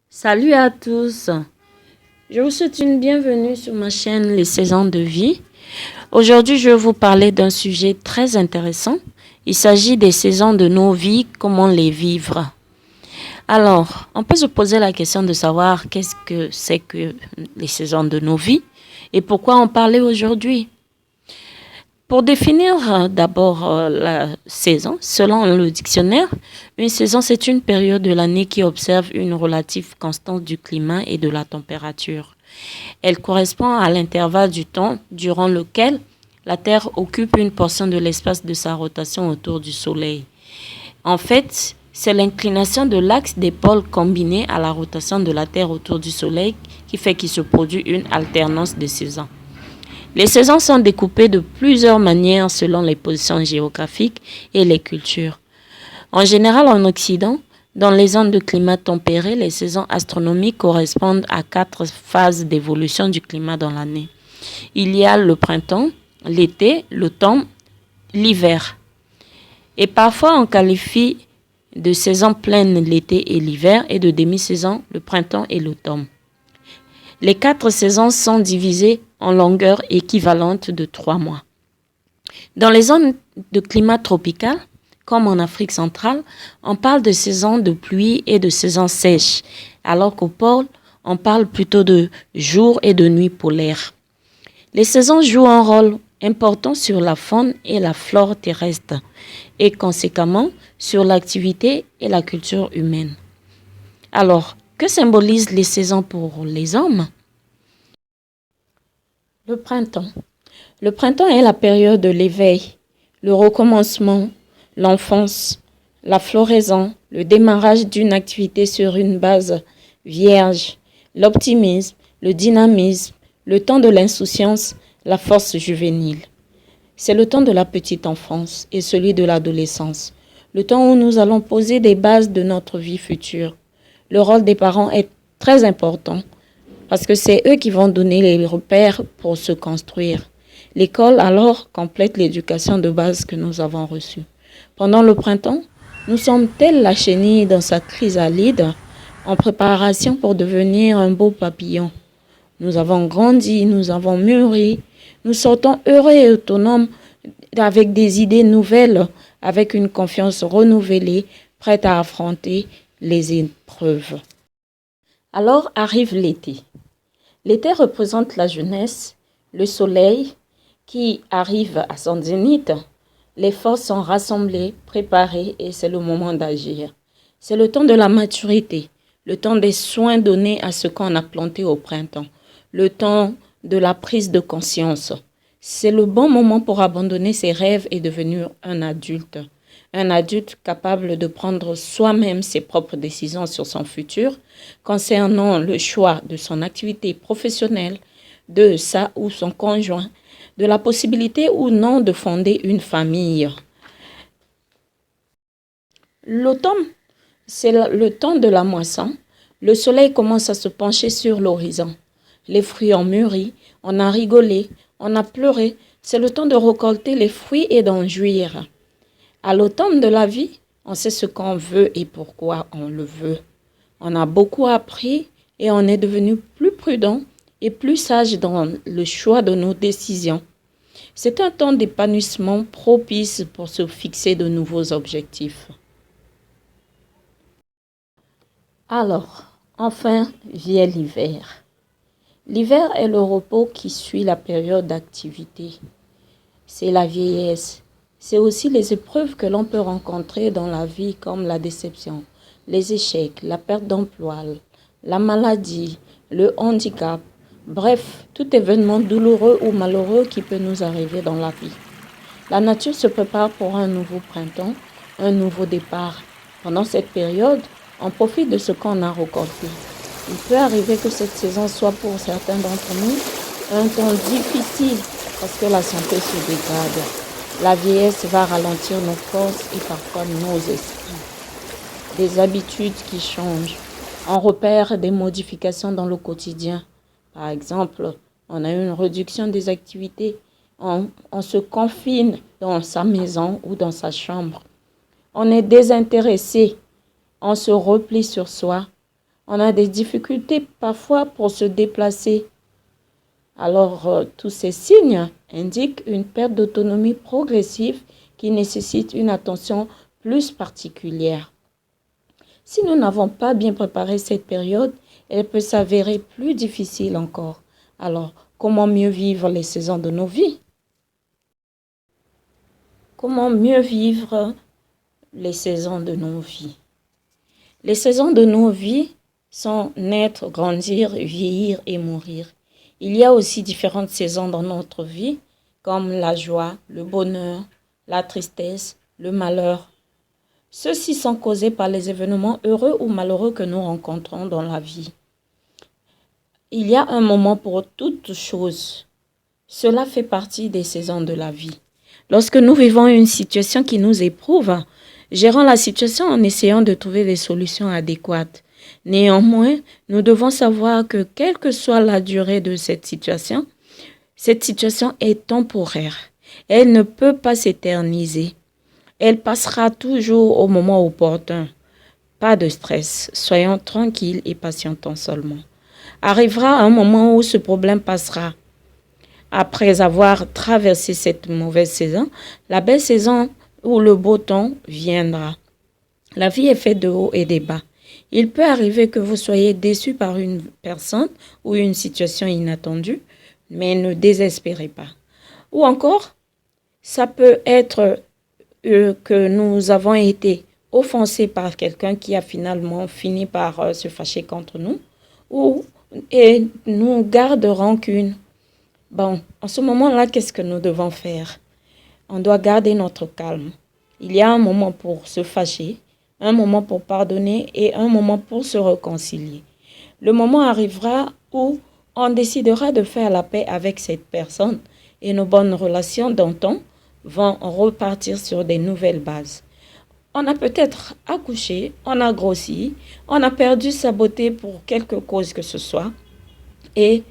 Salut à tous, je vous souhaite une bienvenue sur ma chaîne Les Saisons de vie. Aujourd'hui, je vais vous parler d'un sujet très intéressant. Il s'agit des saisons de nos vies, comment les vivre. Alors, on peut se poser la question de savoir qu'est-ce que c'est que les saisons de nos vies et pourquoi en parler aujourd'hui. Pour définir d'abord la saison, selon le dictionnaire, une saison c'est une période de l'année qui observe une relative constance du climat et de la température. Elle correspond à l'intervalle du temps durant lequel la Terre occupe une portion de l'espace de sa rotation autour du Soleil. En fait, c'est l'inclination de l'axe des pôles combinée à la rotation de la Terre autour du Soleil qui fait qu'il se produit une alternance de saisons. Les saisons sont découpées de plusieurs manières selon les positions géographiques et les cultures. En général, en Occident, dans les zones de climat tempéré, les saisons astronomiques correspondent à 4 phases d'évolution du climat dans l'année. Il y a le printemps, l'été, l'automne, l'hiver. Et parfois, on qualifie de saison pleine l'été et l'hiver et de demi-saison le printemps et l'automne. Les 4 saisons sont divisées en longueur équivalente de 3 mois. Dans les zones de climat tropical, comme en Afrique centrale, on parle de saison de pluie et de saison sèche, alors qu'au pôle, on parle plutôt de jour et de nuit polaires. Les saisons jouent un rôle important sur la faune et la flore terrestre et conséquemment sur l'activité et la culture humaine. Alors, que symbolisent les saisons pour les hommes? Le printemps. Le printemps est la période de l'éveil, le recommencement, l'enfance, la floraison, le démarrage d'une activité sur une base vierge, l'optimisme, le dynamisme, le temps de l'insouciance, la force juvénile. C'est le temps de la petite enfance et celui de l'adolescence, le temps où nous allons poser des bases de notre vie future. Le rôle des parents est très important parce que c'est eux qui vont donner les repères pour se construire. L'école, alors, complète l'éducation de base que nous avons reçue. Pendant le printemps, nous sommes tels la chenille dans sa chrysalide, en préparation pour devenir un beau papillon. Nous avons grandi, nous avons mûri, nous sortons heureux et autonomes avec des idées nouvelles, avec une confiance renouvelée, prête à affronter les épreuves. Alors arrive l'été. L'été représente la jeunesse, le soleil qui arrive à son zénith. Les forces sont rassemblées, préparées et c'est le moment d'agir. C'est le temps de la maturité, le temps des soins donnés à ce qu'on a planté au printemps, le temps de la prise de conscience. C'est le bon moment pour abandonner ses rêves et devenir un adulte capable de prendre soi-même ses propres décisions sur son futur concernant le choix de son activité professionnelle, de sa ou son conjoint, de la possibilité ou non de fonder une famille. L'automne, c'est le temps de la moisson. Le soleil commence à se pencher sur l'horizon. Les fruits ont mûri, on a rigolé, on a pleuré. C'est le temps de récolter les fruits et d'en jouir. À l'automne de la vie, on sait ce qu'on veut et pourquoi on le veut. On a beaucoup appris et on est devenu plus prudent et plus sage dans le choix de nos décisions. C'est un temps d'épanouissement propice pour se fixer de nouveaux objectifs. Alors, enfin vient l'hiver. L'hiver est le repos qui suit la période d'activité. C'est la vieillesse. C'est aussi les épreuves que l'on peut rencontrer dans la vie comme la déception, les échecs, la perte d'emploi, la maladie, le handicap. Bref, tout événement douloureux ou malheureux qui peut nous arriver dans la vie. La nature se prépare pour un nouveau printemps, un nouveau départ. Pendant cette période, on profite de ce qu'on a récolté. Il peut arriver que cette saison soit pour certains d'entre nous un temps difficile parce que la santé se dégrade. La vieillesse va ralentir nos forces et parfois nos esprits. Des habitudes qui changent. On repère des modifications dans le quotidien. Par exemple, on a une réduction des activités. On se confine dans sa maison ou dans sa chambre. On est désintéressé. On se replie sur soi. On a des difficultés parfois pour se déplacer. Alors, tous ces signes indiquent une perte d'autonomie progressive qui nécessite une attention plus particulière. Si nous n'avons pas bien préparé cette période, elle peut s'avérer plus difficile encore. Alors, comment mieux vivre les saisons de nos vies? Comment mieux vivre les saisons de nos vies? Les saisons de nos vies sont naître, grandir, vieillir et mourir. Il y a aussi différentes saisons dans notre vie, comme la joie, le bonheur, la tristesse, le malheur. Ceux-ci sont causés par les événements heureux ou malheureux que nous rencontrons dans la vie. Il y a un moment pour toutes choses. Cela fait partie des saisons de la vie. Lorsque nous vivons une situation qui nous éprouve, gérons la situation en essayant de trouver des solutions adéquates. Néanmoins, nous devons savoir que quelle que soit la durée de cette situation est temporaire. Elle ne peut pas s'éterniser. Elle passera toujours au moment opportun. Pas de stress, soyons tranquilles et patientons seulement. Arrivera un moment où ce problème passera. Après avoir traversé cette mauvaise saison, la belle saison ou le beau temps viendra. La vie est faite de hauts et de bas. Il peut arriver que vous soyez déçu par une personne ou une situation inattendue, mais ne désespérez pas. Ou encore, ça peut être que nous avons été offensés par quelqu'un qui a finalement fini par se fâcher contre nous, et nous garde rancune. Bon, en ce moment-là, qu'est-ce que nous devons faire? On doit garder notre calme. Il y a un moment pour se fâcher, un moment pour pardonner et un moment pour se réconcilier. Le moment arrivera où on décidera de faire la paix avec cette personne et nos bonnes relations d'antan vont repartir sur des nouvelles bases. On a peut-être accouché, on a grossi, on a perdu sa beauté pour quelque cause que ce soit et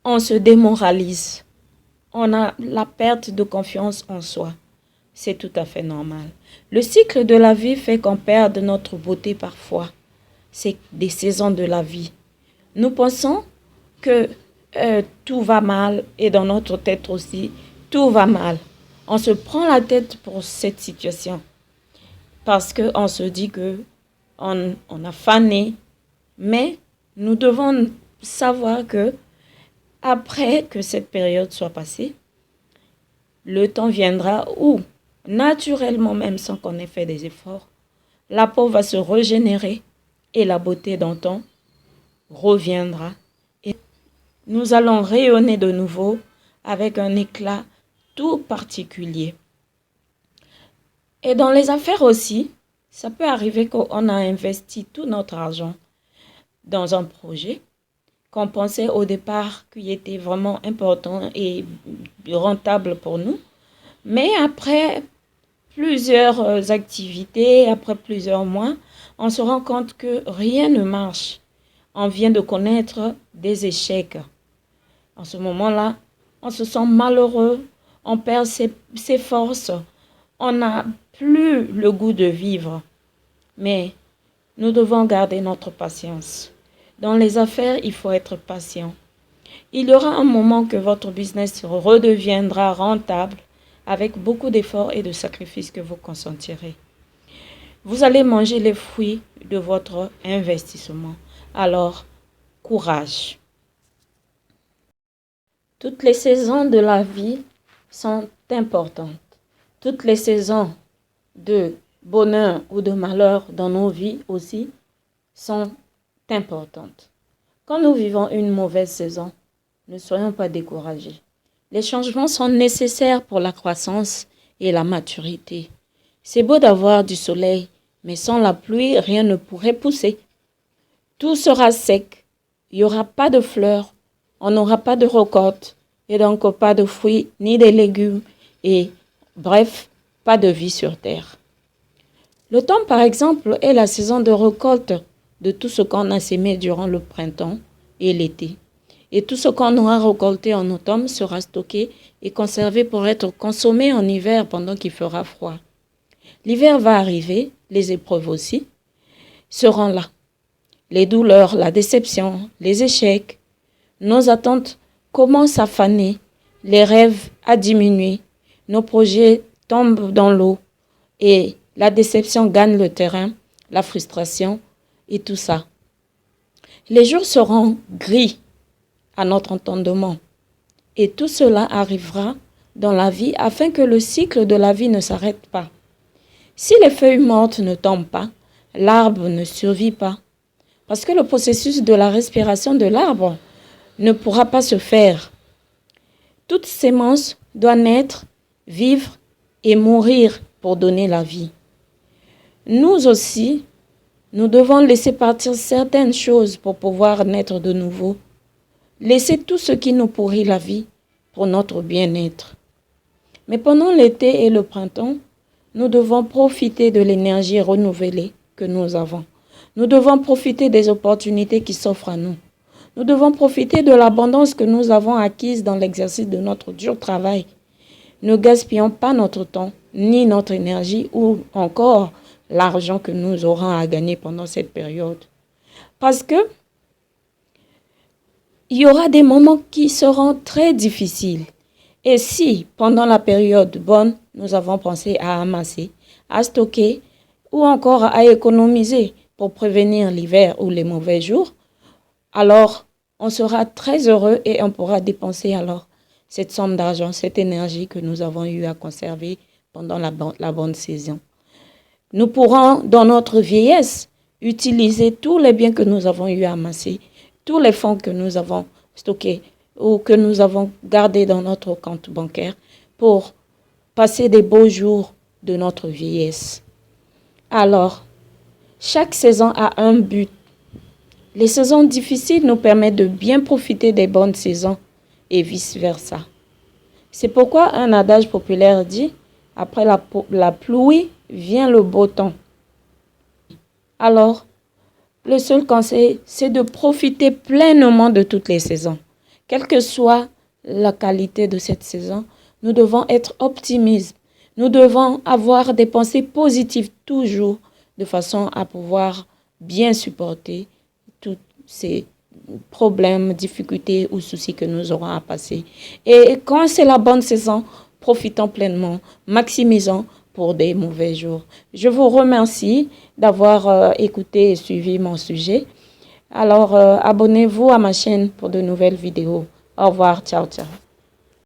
on se démoralise. On a la perte de confiance en soi. C'est tout à fait normal. Le cycle de la vie fait qu'on perde notre beauté parfois. C'est des saisons de la vie. Nous pensons que tout va mal et dans notre tête aussi, tout va mal. On se prend la tête pour cette situation parce qu'on se dit qu'on a fané. Mais nous devons savoir que après que cette période soit passée, le temps viendra où, naturellement même sans qu'on ait fait des efforts, la peau va se régénérer et la beauté d'antan reviendra. Et nous allons rayonner de nouveau avec un éclat tout particulier. Et dans les affaires aussi, ça peut arriver qu'on a investi tout notre argent dans un projet qu'on pensait au départ qu'il était vraiment important et rentable pour nous. Mais après plusieurs activités, après plusieurs mois, on se rend compte que rien ne marche. On vient de connaître des échecs. En ce moment-là, on se sent malheureux, on perd ses forces, on n'a plus le goût de vivre. Mais nous devons garder notre patience. Dans les affaires, il faut être patient. Il y aura un moment que votre business redeviendra rentable avec beaucoup d'efforts et de sacrifices que vous consentirez. Vous allez manger les fruits de votre investissement. Alors, courage. Toutes les saisons de la vie sont importantes. Toutes les saisons de bonheur ou de malheur dans nos vies aussi sont importantes. Quand nous vivons une mauvaise saison, ne soyons pas découragés. Les changements sont nécessaires pour la croissance et la maturité. C'est beau d'avoir du soleil, mais sans la pluie, rien ne pourrait pousser. Tout sera sec, il n'y aura pas de fleurs, on n'aura pas de récolte, et donc pas de fruits ni de légumes, et bref, pas de vie sur terre. L'automne, par exemple, est la saison de récolte de tout ce qu'on a sémé durant le printemps et l'été. Et tout ce qu'on aura récolté en automne sera stocké et conservé pour être consommé en hiver pendant qu'il fera froid. L'hiver va arriver, les épreuves aussi seront là. les douleurs, la déception, les échecs, nos attentes commencent à faner, les rêves à diminuer, nos projets tombent dans l'eau et la déception gagne le terrain, la frustration et tout ça. Les jours seront gris à notre entendement et tout cela arrivera dans la vie afin que le cycle de la vie ne s'arrête pas. Si les feuilles mortes ne tombent pas, l'arbre ne survit pas. Parce que le processus de la respiration de l'arbre ne pourra pas se faire. Toute sémence doit naître, vivre et mourir pour donner la vie. Nous aussi, nous devons laisser partir certaines choses pour pouvoir naître de nouveau. Laisser tout ce qui nous pourrit la vie pour notre bien-être. Mais pendant l'été et le printemps, nous devons profiter de l'énergie renouvelée que nous avons. Nous devons profiter des opportunités qui s'offrent à nous. Nous devons profiter de l'abondance que nous avons acquise dans l'exercice de notre dur travail. Ne gaspillons pas notre temps, ni notre énergie, ou encore l'argent que nous aurons à gagner pendant cette période. Parce que il y aura des moments qui seront très difficiles. Et si, pendant la période bonne, nous avons pensé à amasser, à stocker ou encore à économiser pour prévenir l'hiver ou les mauvais jours, alors on sera très heureux et on pourra dépenser alors cette somme d'argent, cette énergie que nous avons eu à conserver pendant la bonne saison. Nous pourrons, dans notre vieillesse, utiliser tous les biens que nous avons eu à amasser, tous les fonds que nous avons stockés ou que nous avons gardés dans notre compte bancaire pour passer des beaux jours de notre vieillesse. Alors, chaque saison a un but. Les saisons difficiles nous permettent de bien profiter des bonnes saisons et vice-versa. C'est pourquoi un adage populaire dit « Après la pluie vient le beau temps ». Alors, le seul conseil, c'est de profiter pleinement de toutes les saisons. Quelle que soit la qualité de cette saison, nous devons être optimistes. Nous devons avoir des pensées positives toujours de façon à pouvoir bien supporter tous ces problèmes, difficultés ou soucis que nous aurons à passer. Et quand c'est la bonne saison, profitons pleinement, maximisons pour des mauvais jours. Je vous remercie d'avoir écouté et suivi mon sujet. Alors, abonnez-vous à ma chaîne pour de nouvelles vidéos. Au revoir, ciao, ciao.